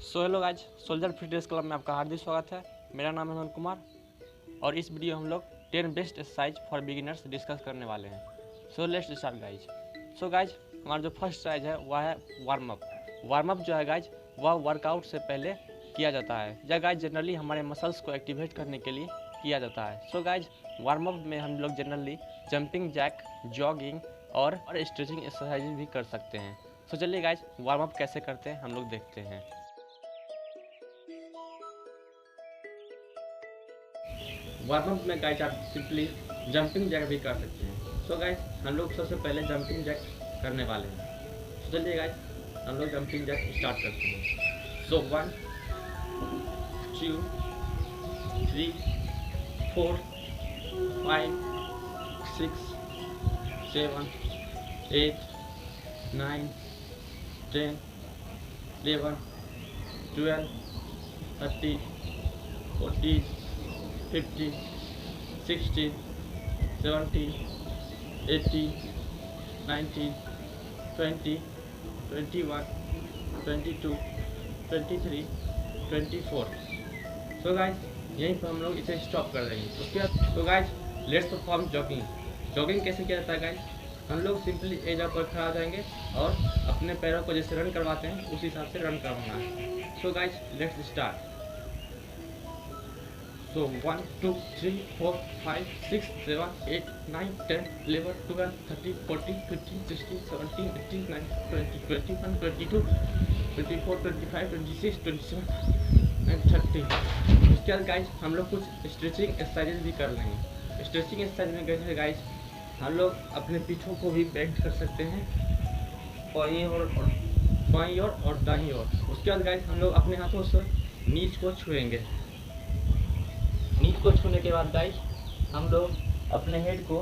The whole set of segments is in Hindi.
Hello guys, soldier fitness club में आपका हार्दिक स्वागत है। मेरा नाम है अनंत कुमार और इस वीडियो हम लोग 10 best exercise for beginners discuss करने वाले हैं। So let's start guys. Guys, हमारा जो फर्स्ट एक्सरसाइज है वह है वार्म अप। वार्म अप जो है गाइज वह वर्कआउट से पहले किया जाता है। यह गाइज जनरली हमारे मसल्स को एक्टिवेट करने के लिए किया जाता है। गाइज, वार्म अप में हम लोग जनरली जंपिंग जैक, जॉगिंग और स्ट्रेचिंग एक्सरसाइज भी कर सकते हैं। चलिए गाइज, वार्म अप कैसे करते हैं हम लोग देखते हैं। वार्म अप में गाइज आप सिंपली जंपिंग जैक भी कर सकते हैं। गाइज, हम लोग सबसे पहले जंपिंग जैक करने वाले हैं। चलिए गाइज, हम लोग जंपिंग जैक स्टार्ट करते हैं। 1 2 3 4 5 6 7 8 9 10 11 12 13 14 15 16 17 18 19 20 21 22 23 24। गाइज, यहीं पर हम लोग इसे स्टॉप कर देंगे। उसके बाद guys let's perform jogging. Jogging कैसे किया जाता है गाइज? हम लोग सिंपली एज पर खड़ा हो जाएंगे और अपने पैरों को जैसे रन करवाते हैं उस हिसाब से रन करवाना है। Guys let's start. 1 2 3 4 5 6 7 8 9 10 11 12 13 14 15 16 17 18 19 20 21 22 24 25 26 27 and 30। उसके बाद गाइज हम लोग कुछ स्ट्रेचिंग एक्सरसाइजेज भी कर लेंगे। स्ट्रेचिंग एक्सरसाइज में कैसे गाइज हम लोग अपने पीठों को भी बेंड कर सकते हैं, बाईं ओर और दाईं ओर। उसके बाद गाइज हम लोग अपने हाथों से नीच को छुएंगे। नीच को छूने के बाद गाइज हम लोग अपने हेड को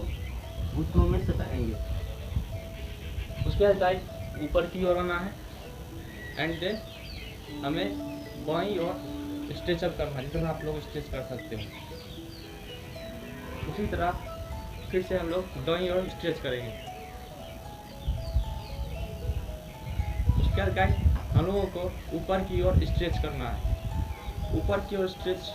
घुटनों में सटाएंगे। उसके बाद गाइज ऊपर की ओर आना है एंड देन हमें बाईं ओर स्ट्रेचअप करना है, जितना आप लोग स्ट्रेच कर सकते हो। उसी तरह फिर से हम लोग दाईं ओर स्ट्रेच करेंगे। उसके बाद गाइज हम लोगों को ऊपर की ओर स्ट्रेच करना है। ऊपर की ओर स्ट्रेच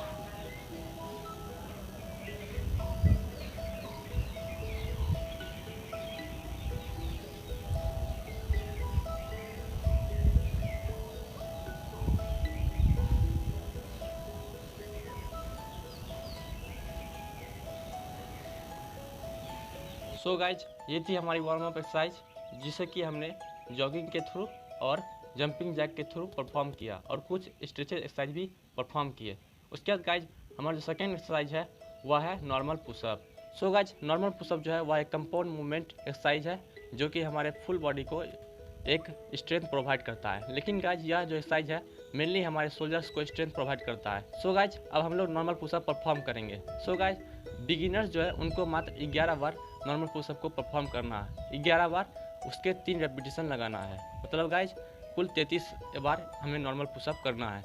गाइज, ये थी हमारी वार्म अप एक्सरसाइज, जिसे कि हमने जॉगिंग के थ्रू और जंपिंग जैक के थ्रू परफॉर्म किया और कुछ स्ट्रेचेज एक्सरसाइज भी परफॉर्म किए। उसके बाद गाइज हमारा जो सेकेंड एक्सरसाइज है वह है normal pushup. Guys, normal pushup जो है वह एक कंपाउंड मूवमेंट एक्सरसाइज है जो कि हमारे फुल बॉडी को एक स्ट्रेंथ प्रोवाइड करता है। लेकिन गाइज यह जो एक्सरसाइज है मेनली हमारे सोल्जर्स को स्ट्रेंथ प्रोवाइड करता है। गाइज अब हम लोग नॉर्मल पुशअप परफॉर्म करेंगे। गाइज बिगिनर्स जो है उनको मात्र 11 बार नॉर्मल पुशअप को परफॉर्म करना है। 11 बार उसके 3 रेपिटेशन लगाना है। मतलब गाइज कुल 33 बार हमें नॉर्मल पुशअप करना है।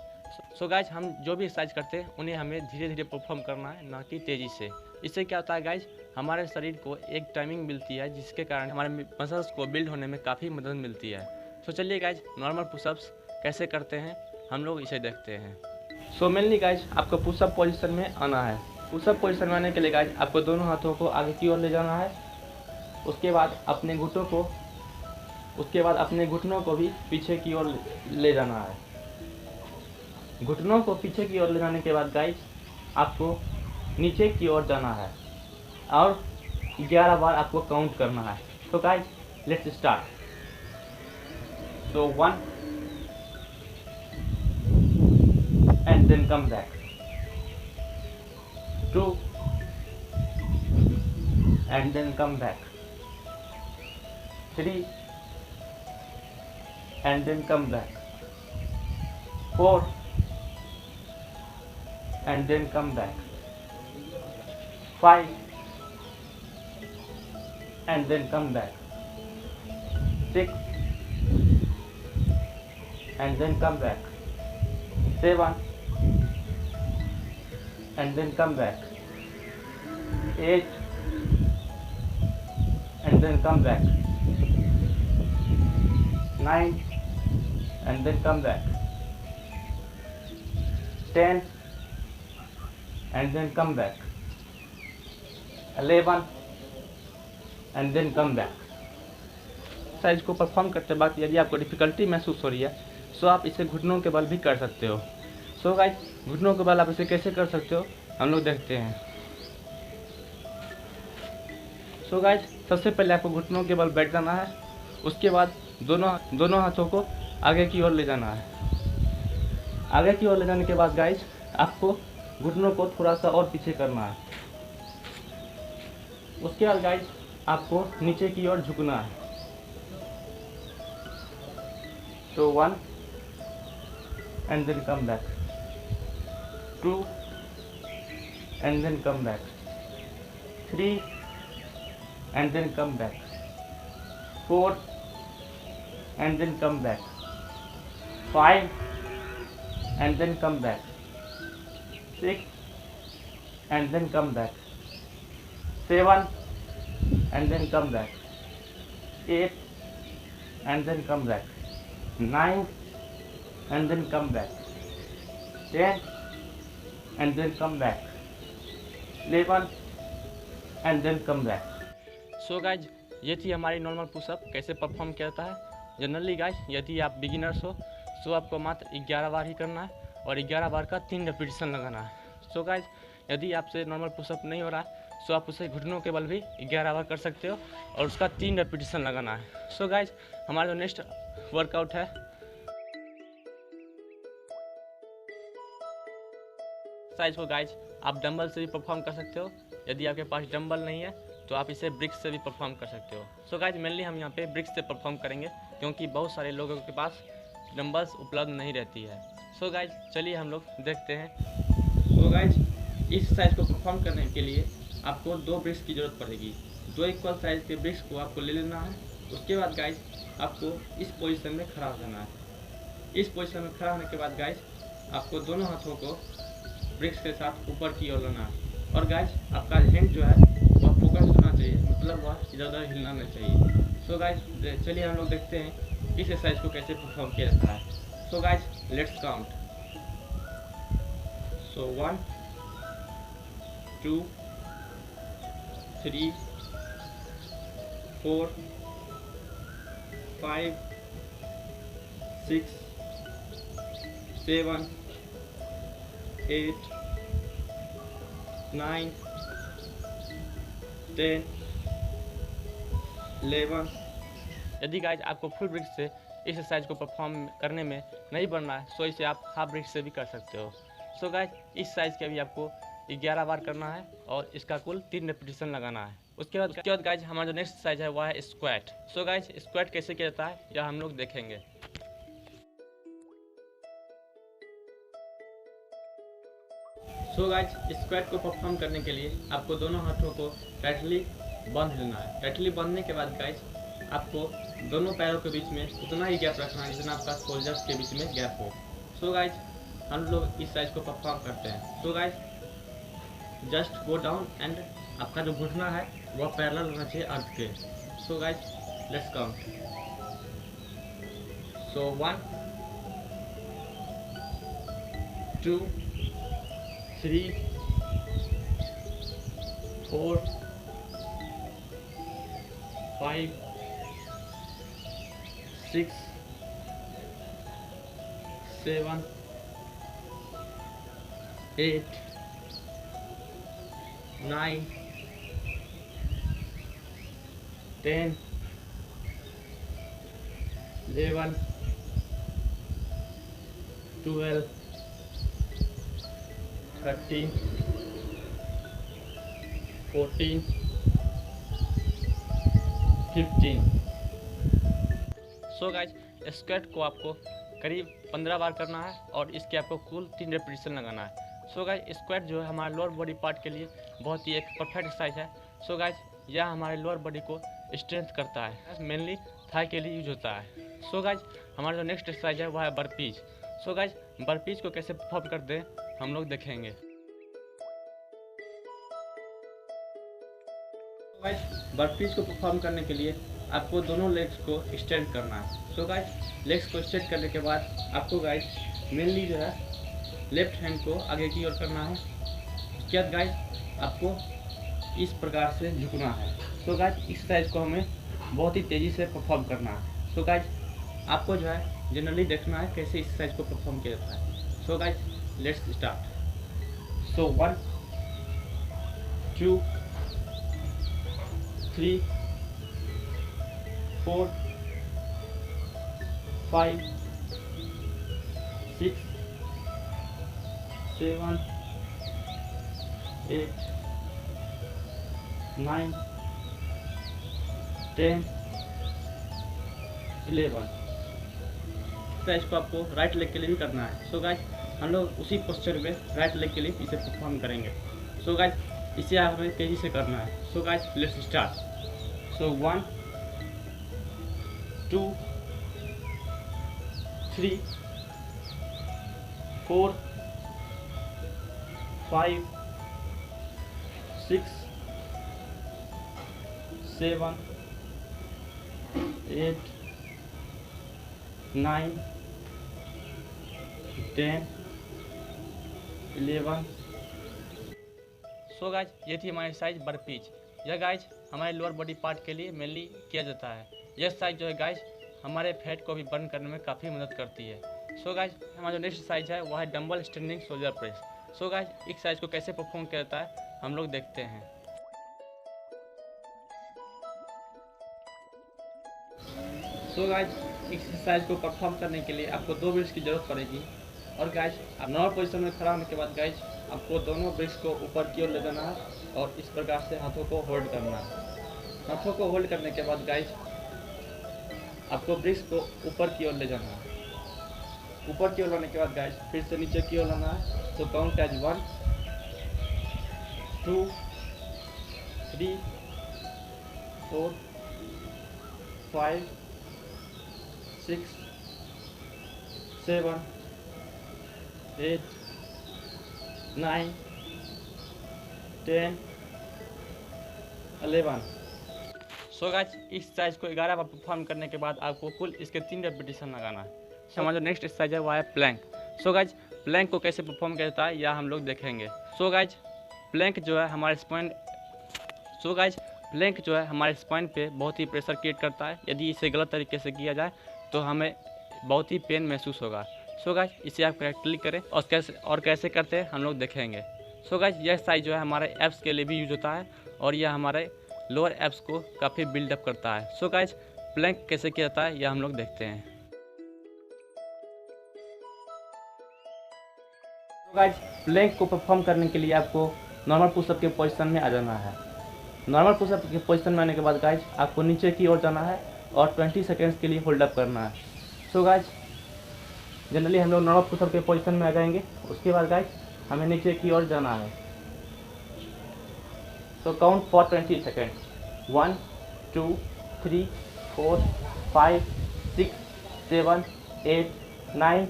गाइज हम जो भी एक्सरसाइज करते हैं उन्हें हमें धीरे धीरे परफॉर्म करना है, ना कि तेज़ी से। इससे क्या होता है गाइज, हमारे शरीर को एक टाइमिंग मिलती है जिसके कारण हमारे मसल्स को बिल्ड होने में काफ़ी मदद मिलती है। चलिए गाइज नॉर्मल पुशअप्स कैसे करते हैं हम लोग इसे देखते हैं। मेनली गाइज आपको पुशअप पोजीशन में आना है। पुशअप पोजीशन में आने के लिए गाइज आपको दोनों हाथों को आगे की ओर ले जाना है। उसके बाद अपने घुटनों को भी पीछे की ओर ले जाना है। घुटनों को पीछे की ओर ले जाने के बाद गाइज आपको नीचे की ओर जाना है और 11 बार आपको काउंट करना है। Guys let's start. 1 and then come back, 2 and then come back, 3 and then come back, 4 and then come back, 5 and then come back, 6 and then come back, 7 and then come back, 8 and then come back, 9 and then come back, 10 and then come back, 11 and then come back। Exercise को परफॉर्म करते वक्त यदि आपको डिफ़िकल्टी महसूस हो रही है तो आप इसे घुटनों के बल भी कर सकते हो। सो गाइस, घुटनों के बल आप इसे कैसे कर सकते हो हम लोग देखते हैं। सो गाइस, सबसे पहले आपको घुटनों के बल बैठ जाना है। उसके बाद दोनों हाथों को आगे की ओर ले जाना है। आगे की ओर ले जाने के बाद गाइस आपको घुटनों को थोड़ा सा और पीछे करना है। उसके बाद गाइस आपको नीचे की ओर झुकना है। तो 1 and then come back, 2 and then come back, 3 and then come back, 4 and then come back, 5 and then come back, 6 and then come back, 7 and then come back, 8 and then come back, 9 and then come back, 10 and then come back, 11 and then come back। So guys, ये थी हमारी नॉर्मल पुशअप कैसे परफॉर्म किया जाता है। जनरली गाइज यदि आप बिगिनर्स हो तो आपको मात्र 11 बार ही करना है और 11 बार का 3 रेपिटेशन लगाना है। सो गाइज, यदि आपसे नॉर्मल पुशअप नहीं हो रहा है तो आप उसे घुटनों के बल भी 11 बार कर सकते हो और उसका 3 रेपिटेशन लगाना है। सो गाइज, हमारा जो नेक्स्ट वर्कआउट है एक्सरसाइज को गाइज आप डंबल से भी परफॉर्म कर सकते हो। यदि आपके पास डंबल नहीं है तो आप इसे ब्रिक्स से भी परफॉर्म कर सकते हो। सो गाइज, मेनली हम यहाँ पे ब्रिक्स से परफॉर्म करेंगे क्योंकि बहुत सारे लोगों के पास डंबल्स उपलब्ध नहीं रहती है। सो गाइज, चलिए हम लोग देखते हैं। सो गाइज, इस एक्सरसाइज को परफॉर्म करने के लिए आपको 2 ब्रिक्स की ज़रूरत पड़ेगी। 2 इक्वल साइज के ब्रिक्स को आपको ले लेना है। उसके बाद गाइज आपको इस पोजीशन में खड़ा हो जाना है। इस पोजीशन में खड़ा होने के बाद गाइज आपको दोनों हाथों को ब्रिक्स के साथ ऊपर की ओर लाना है और गाइज आपका हैंड जो है वह फोकस होना चाहिए, मतलब वह इधर उधर हिलना नहीं चाहिए। सो गाइज, चलिए हम लोग देखते हैं इस एक्सरसाइज को कैसे परफॉर्म किया जाता है। So guys, let's count. सो 1 2 3 4 5 6 7 8 9 10 11। यदि गाइज आपको फुल ब्रिक्स से इस एक्सरसाइज को परफॉर्म करने में नहीं बनना है सो इसे आप हाफ ब्रिक्स से भी कर सकते हो। सो गाइज, इस एक्सरसाइज के भी आपको 11 बार करना है और इसका कुल 3 रेपिटेशन लगाना है। उसके बाद गाइज हमारा जो नेक्स्ट एक्सरसाइज है वह है स्क्वाट। सो गाइज, स्क्वाट कैसे किया जाता है यह हम लोग देखेंगे। सो गाइज, स्क्वाट को परफॉर्म करने के लिए आपको दोनों हाथों को टाइटली बांध लेना है। टाइटली बांधने के बाद गाइज आपको दोनों पैरों के बीच में उतना ही गैप रखना है जितना आपका शोल्डर्स के बीच में गैप हो। सो गाइज, हम लोग इस साइज को परफॉर्म करते हैं। So guys, just go down and आपका जो घुटना है वह पैरेलल होना चाहिए अर्थ के। सो guys, let's count. So 1 2 3 4 5 6 7 8 9 10 11 12 13 14 15। So guys, squat को आपको करीब 15 बार करना है और इसके आपको कुल 3 रेपिटेशन लगाना है। सो गाइज, स्क्वाट जो है हमारे लोअर बॉडी पार्ट के लिए बहुत ही एक परफेक्ट एक्सरसाइज है। सो गाइज, यह हमारे लोअर बॉडी को स्ट्रेंथ करता है, मेनली थाई के लिए यूज होता है। सो गाइज, हमारा जो नेक्स्ट एक्सरसाइज है वह है बर्पीज। सो गाइज, बर्पीज को कैसे परफॉर्म करते हैं हम लोग देखेंगे। बर्पीज को परफॉर्म करने के लिए आपको दोनों लेग्स को स्ट्रेट करना है। सो गाइज, लेग्स को स्ट्रेट करने के बाद आपको गाइज मेनली जो है लेफ्ट हैंड को आगे की ओर करना है। उसके बाद गाइज आपको इस प्रकार से झुकना है। सो गाइज एक्सरसाइज को हमें बहुत ही तेज़ी से परफॉर्म करना है। सो गाइज आपको जो है जनरली देखना है कैसे एक्सरसाइज को परफॉर्म किया जाता है। So guys let's start. So 1 2 3 4 5 6 7 8 9 10 11। Exercise को आपको राइट लेग के लिए भी करना है। सो गाइज हम लोग उसी पोस्चर में राइट लेग के लिए इसे परफॉर्म करेंगे। सो गाइज इसे हमें तेज़ी से करना है। So guys let's start. So 1 2 3 4 5 6 7 8 9 10 11। So guys ये थी हमारी एक्सरसाइज बर्पीज। यह गाइज हमारे लोअर बॉडी पार्ट के लिए मेनली किया जाता है। यह एक्सरसाइज जो है गाइज हमारे फैट को भी बर्न करने में काफ़ी मदद करती है। सो गाइज हमारा जो नेक्स्ट एक्सरसाइज है वह है dumbbell standing shoulder press. So guys exercise को कैसे परफॉर्म किया जाता है हम लोग देखते हैं। सो गाइज एक्सरसाइज को परफॉर्म करने के लिए आपको 2 ब्रिक्स की जरूरत पड़ेगी। और गाइज आप नॉर्मल पोजीशन में खड़ा होने के बाद गाइज आपको दोनों ब्रिक्स को ऊपर की ओर ले जाना है और इस प्रकार से हाथों को होल्ड करना है। हाथों को होल्ड करने के बाद गाइज आपको ब्रिक्स को ऊपर की ओर ले जाना है। ऊपर की ओर लाने के बाद गाइज फिर से नीचे की ओर लाना है। तो काउंट एज 1 2 3 4 5 6 7 8 9 10 11। सो गाइज इस एक्सरसाइज को 11 बार परफॉर्म करने के बाद आपको कुल इसके 3 रेपिटेशन लगाना है। हमारा जो नेक्स्ट एक्सरसाइज है वह है प्लैंक। सो गाइज प्लैंक को कैसे परफॉर्म किया जाता है यह हम लोग देखेंगे। सो गाइज प्लैंक जो है हमारे स्पाइन पे बहुत ही प्रेशर क्रिएट करता है। यदि इसे गलत तरीके से किया जाए तो हमें बहुत ही पेन महसूस होगा। सो गाइज इसे आप करेक्टली करें और कैसे करते हैं हम लोग देखेंगे। सो गाइज यह एक्सरसाइज जो है हमारे एब्स के लिए भी यूज होता है और यह हमारे लोअर एब्स को काफ़ी बिल्डअप करता है। सो गाइज प्लैंक कैसे किया जाता है यह हम लोग देखते हैं। सो गाइज प्लैंक को परफॉर्म करने के लिए आपको नॉर्मल पुशअप के पोजीशन में आ जाना है। नॉर्मल पुशअप के पोजीशन में आने के बाद गाइज आपको नीचे की ओर जाना है और 20 सेकेंड्स के लिए होल्ड अप करना है। सो गाइज जनरली हम लोग नॉर्मल पुशअप के पोजीशन में आ जाएंगे। उसके बाद गाइज हमें नीचे की ओर जाना है। So count for 20 second 1 2 3 4 5 6 7 8 9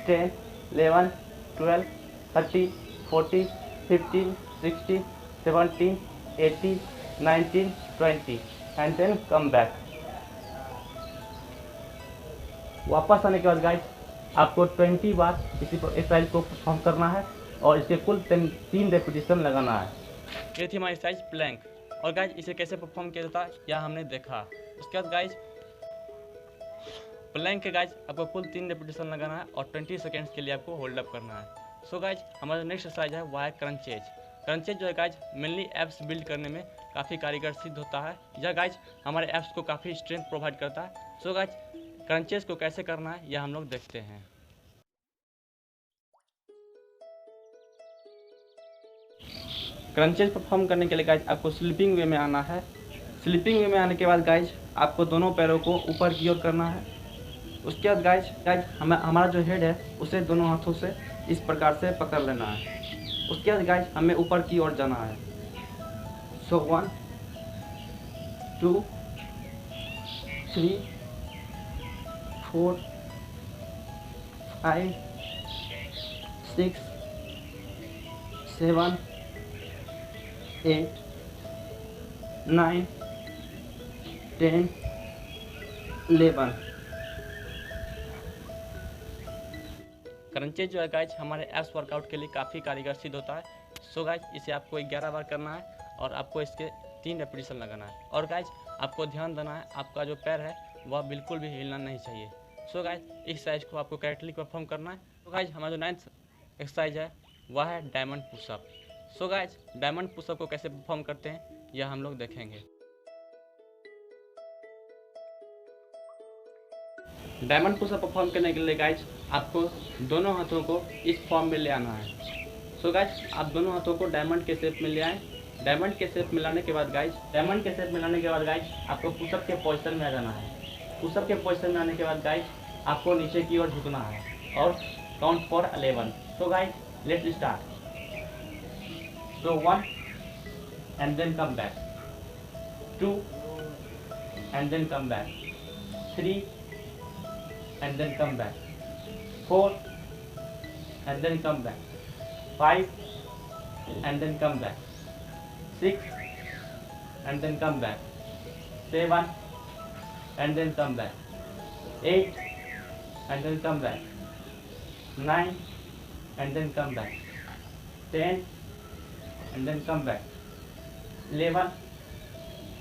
10 11 12 13 14 15 16 17 18 19 20 and then come back. वापस आने के बाद गाइज आपको 20 बार इसी एक्सरसाइज को परफॉर्म करना है और इसके कुल 3 रेपिटेशन लगाना है। ये थी हमारी एक्सरसाइज प्लैंक। और गाइज इसे कैसे परफॉर्म किया जाता है यह हमने देखा। उसके बाद गाइज प्लैंक के गाइज आपको कुल 3 रेपिटेशन लगाना है और 20 सेकेंड्स के लिए आपको होल्ड अप करना है। सो गाइज हमारा नेक्स्ट एक्सरसाइज है वह है क्रंचेज। क्रंचेज जो है गाइज मेनली एब्स बिल्ड करने में काफ़ी कारगर सिद्ध होता है। यह गाइज हमारे एब्स को काफ़ी स्ट्रेंथ प्रोवाइड करता है। सो गाइज क्रंचेज को कैसे करना है यह हम लोग देखते हैं। क्रंचेज परफॉर्म करने के लिए गाइज आपको स्लीपिंग वे में आना है। स्लीपिंग वे में आने के बाद गाइज आपको दोनों पैरों को ऊपर की ओर करना है। उसके बाद गाइज हमारा जो हेड है उसे दोनों हाथों से इस प्रकार से पकड़ लेना है। उसके बाद गाइज हमें ऊपर की ओर जाना है। सो 1 2 3 4 5 6 7 8 9 10 11। क्रंचेज जो है गाइज हमारे एब्स वर्कआउट के लिए काफ़ी कारगर सिद्ध होता है। सो गाइज इसे आपको 11 बार करना है और आपको इसके 3 रेपिटेशन लगाना है। और गाइज आपको ध्यान देना है, आपका जो पैर है वह बिल्कुल भी हिलना नहीं चाहिए। सो गाइज इस एक्सरसाइज को आपको करेक्टली परफॉर्म करना है। तो गाइज हमारा जो 9th एक्सरसाइज है वह है diamond pushup. So guys diamond pushup को कैसे परफॉर्म करते हैं यह हम लोग देखेंगे। डायमंड पुशअप परफॉर्म करने के लिए गाइज आपको दोनों हाथों को इस फॉर्म में ले आना है। सो गाइज आप दोनों हाथों को डायमंड के शेप में ले आए। डायमंड के शेप में लाने के बाद गाइज आपको पुशअप के पोजीशन में आ जाना है। पुशअप के पोजीशन में आने के बाद गाइज आपको नीचे की ओर झुकना है और count for 11। So guys let's start. So 1 and then come back, 2 and then come back, 3 and then come back, 4 and then come back, 5 and then come back, 6 and then come back, 7 and then come back, 8 and then come back, 9 and then come back, 10 and then come back, 11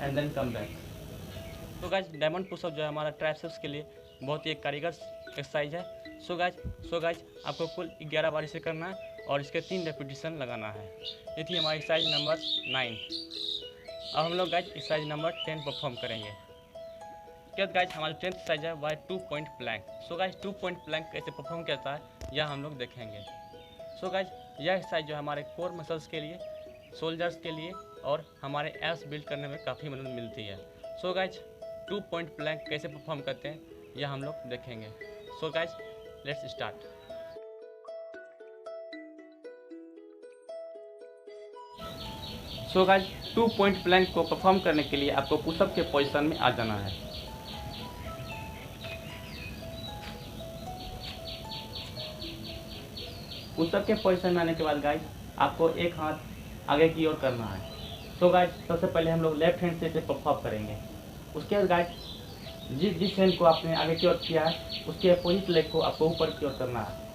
and then come back। तो गाइज डायमंड पुशअप जो है हमारा ट्राइसेप्स के लिए बहुत ही एक कारीगर एक्सरसाइज है। सो गाइज आपको कुल 11 बार इसे करना है और इसके 3 रेपिटेशन लगाना है। ये थी हमारी एक्सरसाइज नंबर 9। अब हम लोग गाइज एक्सरसाइज नंबर 10 परफॉर्म करेंगे। क्या गाइज हमारा 10th एक्सरसाइज है वह 2 point plank. So guys 2 point plank कैसे परफॉर्म करता है यह हम लोग देखेंगे। सो गाइज यह एक्सरसाइज जो हमारे कोर मसल्स के लिए, शोल्डर्स के लिए और हमारे एब्स बिल्ड करने में काफ़ी मदद मिलती है। सो गाइज 2 पॉइंट प्लैंक कैसे परफॉर्म करते हैं यह हम लोग देखेंगे। So guys let's start. So guys 2 point plank को परफॉर्म करने के लिए आपको पुशअप के पोजीशन में आ जाना है। पुशअप के पोजीशन में आने के बाद गाइज आपको एक हाथ आगे की ओर करना है। सो गाइज सबसे पहले हम लोग लेफ्ट हैंड से इसे परफॉर्म करेंगे। उसके बाद गाइज जिस हैंड को आपने आगे की ओर किया है उसके अपोजिट लेग को आपको ऊपर की ओर करना है।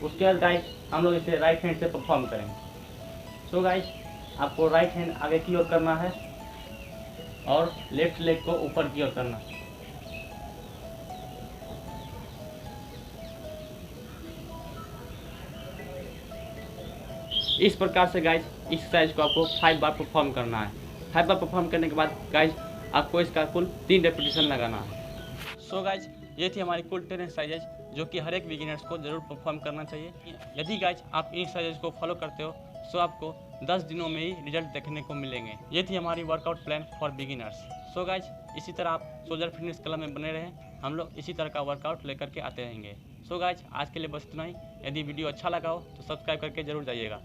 उसके बाद गाइज हम लोग इसे राइट हैंड से परफॉर्म करेंगे। सो गाइज आपको राइट हैंड आगे की ओर करना है और लेफ्ट लेग को ऊपर की ओर करना है। इस प्रकार से गाइज इस एक्सरसाइज को आपको 5 बार परफॉर्म करना है। 5 बार परफॉर्म करने के बाद गाइज आपको इसका कुल 3 रेपिटेशन लगाना है। सो गाइज ये थी हमारी कुल 10 एक्सरसाइजेज जो कि हर एक बिगिनर्स को जरूर परफॉर्म करना चाहिए। यदि गाइज आप इन एक्सरसाइजेज को फॉलो करते हो तो आपको 10 दिनों में ही रिजल्ट देखने को मिलेंगे। ये थी हमारी workout plan for beginners. So guys इसी तरह आप सोल्जर फिटनेस क्लब में बने रहें, हम लोग इसी तरह का वर्कआउट लेकर के आते रहेंगे। सो गाइज आज के लिए बस इतना ही। यदि वीडियो अच्छा लगा हो तो सब्सक्राइब करके जरूर जाइएगा।